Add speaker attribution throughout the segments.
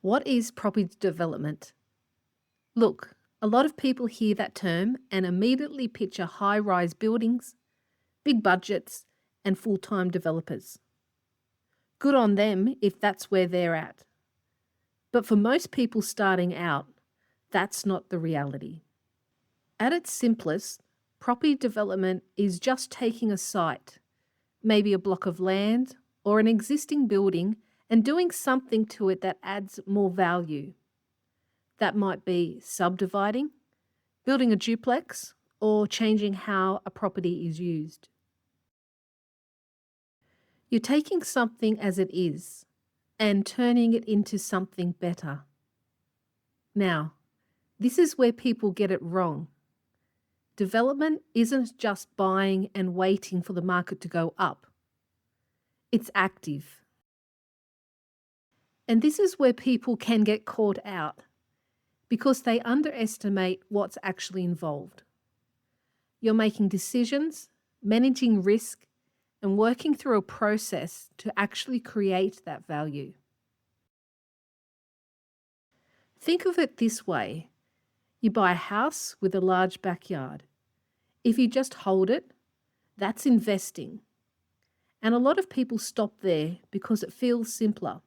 Speaker 1: What is property development? Look, a lot of people hear that term and immediately picture high rise buildings, big budgets, and full time developers. Good on them if that's where they're at. But for most people starting out, that's not the reality. At its simplest, property development is just taking a site, maybe a block of land or an existing building, and doing something to it that adds more value. That might be subdividing, building a duplex, or changing how a property is used. You're taking something as it is and turning it into something better. Now, this is where people get it wrong. Development isn't just buying and waiting for the market to go up. It's active. And this is where people can get caught out because they underestimate what's actually involved. You're making decisions, managing risk, and working through a process to actually create that value. Think of it this way. You buy a house with a large backyard. If you just hold it, that's investing. And a lot of people stop there because it feels simpler.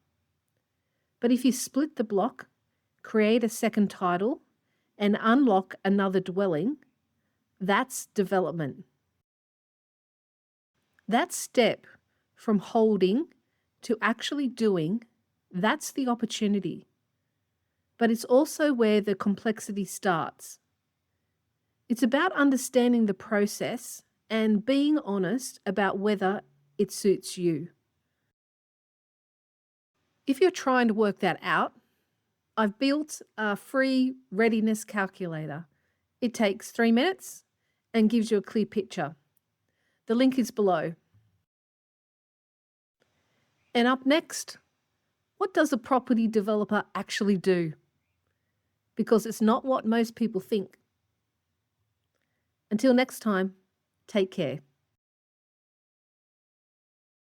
Speaker 1: But if you split the block, create a second title, and unlock another dwelling, that's development. That step from holding to actually doing, that's the opportunity. But it's also where the complexity starts. It's about understanding the process and being honest about whether it suits you. If you're trying to work that out, I've built a free readiness calculator. It takes 3 minutes and gives you a clear picture. The link is below. And up next, what does a property developer actually do? Because it's not what most people think. Until next time, take care.